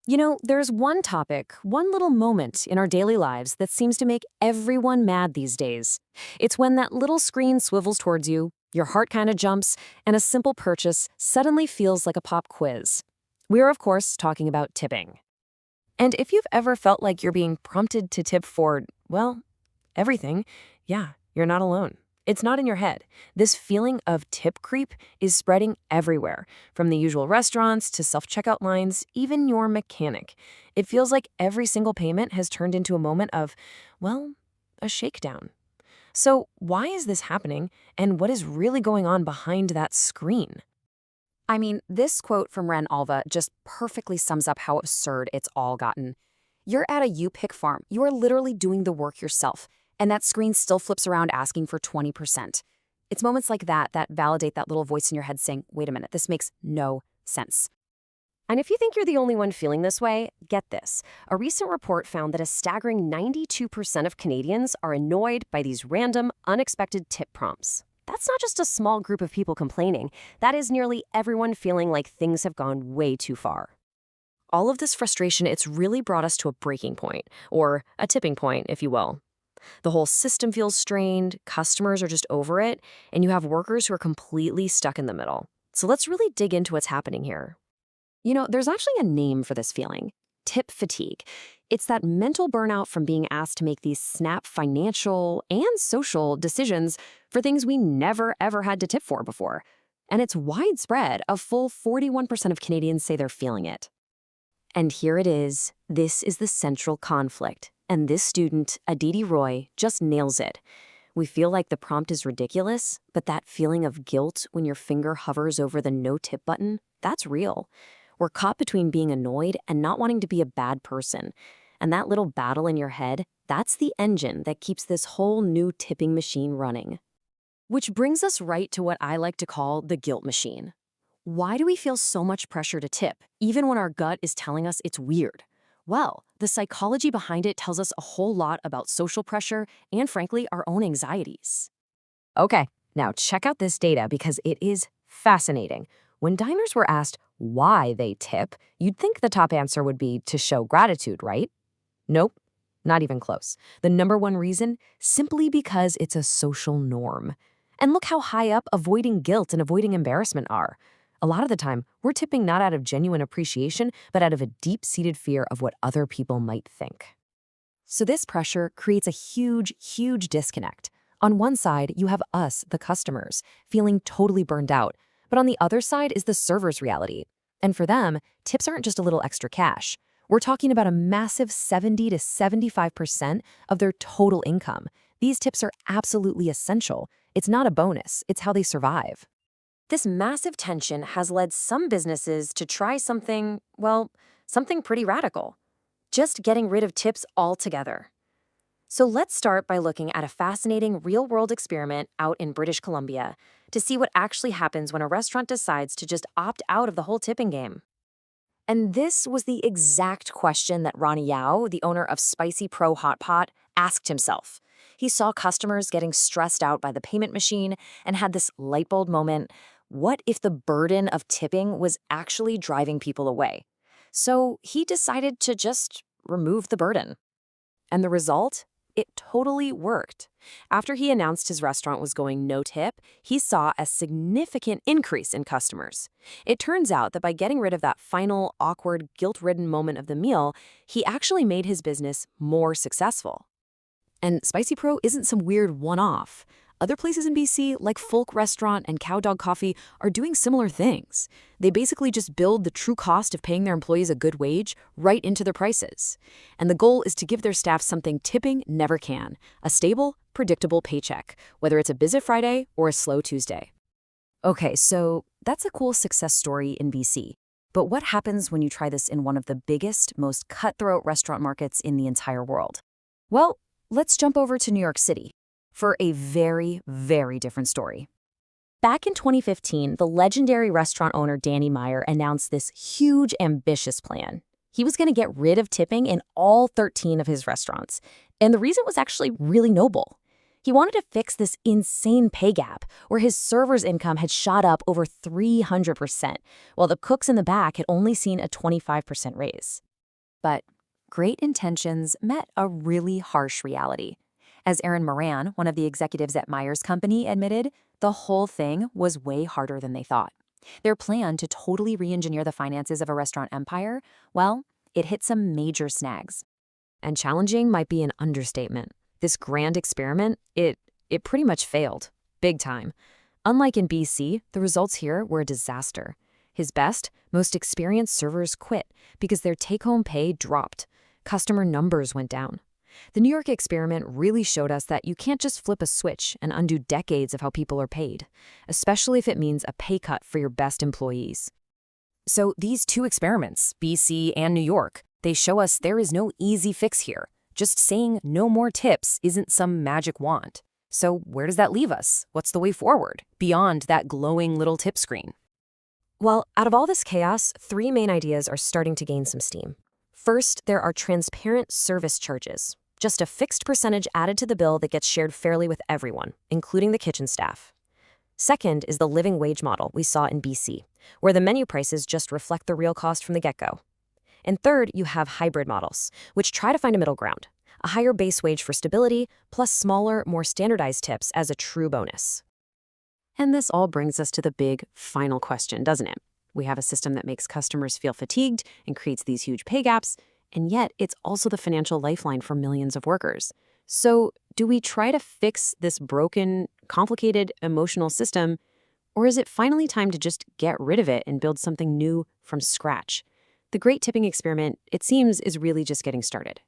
There's one topic, one little moment in our daily lives that seems to make everyone mad these days. It's when that little screen swivels towards you, your heart kind of jumps, and a simple purchase suddenly feels like a pop quiz. We're, of course, talking about tipping. And if you've ever felt like you're being prompted to tip for, well, everything, yeah, you're not alone. It's not in your head. This feeling of tip creep is spreading everywhere, from the usual restaurants to self-checkout lines, even your mechanic. It feels like every single payment has turned into a moment of, well, a shakedown. So why is this happening, and what is really going on behind that screen? I mean, this quote from Ren Alva just perfectly sums up how absurd it's all gotten. You're at a U-Pick farm. You are literally doing the work yourself, and that screen still flips around asking for 20%. It's moments like that that validate that little voice in your head saying, wait a minute, this makes no sense. And if you think you're the only one feeling this way, get this. A recent report found that a staggering 92% of Canadians are annoyed by these random, unexpected tip prompts. That's not just a small group of people complaining. That is nearly everyone feeling like things have gone way too far. All of this frustration, it's really brought us to a breaking point, or a tipping point, if you will. The whole system feels strained, customers are just over it, and you have workers who are completely stuck in the middle. So let's really dig into what's happening here. There's actually a name for this feeling: tip fatigue. It's that mental burnout from being asked to make these snap financial and social decisions for things we never ever had to tip for before. And it's widespread. A full 41% of Canadians say they're feeling it. And here it is. This is the central conflict. And this student, Aditi Roy, just nails it. We feel like the prompt is ridiculous, but that feeling of guilt when your finger hovers over the no tip button, that's real. We're caught between being annoyed and not wanting to be a bad person. And that little battle in your head, that's the engine that keeps this whole new tipping machine running. Which brings us right to what I like to call the guilt machine. Why do we feel so much pressure to tip, even when our gut is telling us it's weird? Well, the psychology behind it tells us a whole lot about social pressure and, frankly, our own anxieties. Okay, now check out this data because it is fascinating. When diners were asked why they tip, you'd think the top answer would be to show gratitude, right? Nope, not even close. The number one reason? Simply because it's a social norm. And look how high up avoiding guilt and avoiding embarrassment are. A lot of the time, we're tipping not out of genuine appreciation, but out of a deep-seated fear of what other people might think. So this pressure creates a huge, huge disconnect. On one side, you have us, the customers, feeling totally burned out, but on the other side is the server's reality. And for them, tips aren't just a little extra cash. We're talking about a massive 70 to 75% of their total income. These tips are absolutely essential. It's not a bonus, it's how they survive. This massive tension has led some businesses to try something, well, something pretty radical: just getting rid of tips altogether. So let's start by looking at a fascinating real-world experiment out in British Columbia to see what actually happens when a restaurant decides to just opt out of the whole tipping game. And this was the exact question that Ronnie Yao, the owner of Spicy Pro Hot Pot, asked himself. He saw customers getting stressed out by the payment machine and had this light bulb moment: what if the burden of tipping was actually driving people away? So he decided to just remove the burden. And the result? It totally worked. After he announced his restaurant was going no tip, he saw a significant increase in customers. It turns out that by getting rid of that final, awkward, guilt-ridden moment of the meal, he actually made his business more successful. And Spicy Pro isn't some weird one-off. Other places in BC, like Folk Restaurant and Cow Dog Coffee, are doing similar things. They basically just build the true cost of paying their employees a good wage right into their prices. And the goal is to give their staff something tipping never can: a stable, predictable paycheck, whether it's a busy Friday or a slow Tuesday. Okay, so that's a cool success story in BC. But what happens when you try this in one of the biggest, most cutthroat restaurant markets in the entire world? Well, let's jump over to New York City for a very, very different story. Back in 2015, the legendary restaurant owner Danny Meyer announced this huge, ambitious plan. He was going to get rid of tipping in all 13 of his restaurants, and the reason was actually really noble. He wanted to fix this insane pay gap where his servers' income had shot up over 300%, while the cooks in the back had only seen a 25% raise. But great intentions met a really harsh reality. As Aaron Moran, one of the executives at Myers Company, admitted, the whole thing was way harder than they thought. Their plan to totally re-engineer the finances of a restaurant empire, well, it hit some major snags. And challenging might be an understatement. This grand experiment, it pretty much failed. Big time. Unlike in BC, the results here were a disaster. His best, most experienced servers quit because their take-home pay dropped. Customer numbers went down. The New York experiment really showed us that you can't just flip a switch and undo decades of how people are paid, especially if it means a pay cut for your best employees. So these two experiments, BC and New York, they show us there is no easy fix here. Just saying no more tips isn't some magic wand. So where does that leave us? What's the way forward, beyond that glowing little tip screen? Well, out of all this chaos, three main ideas are starting to gain some steam. First, there are transparent service charges, just a fixed percentage added to the bill that gets shared fairly with everyone, including the kitchen staff. Second is the living wage model we saw in BC, where the menu prices just reflect the real cost from the get-go. And third, you have hybrid models, which try to find a middle ground, a higher base wage for stability, plus smaller, more standardized tips as a true bonus. And this all brings us to the big final question, doesn't it? We have a system that makes customers feel fatigued and creates these huge pay gaps, and yet it's also the financial lifeline for millions of workers. So do we try to fix this broken, complicated, emotional system, or is it finally time to just get rid of it and build something new from scratch? The Great Tipping Experiment, it seems, is really just getting started.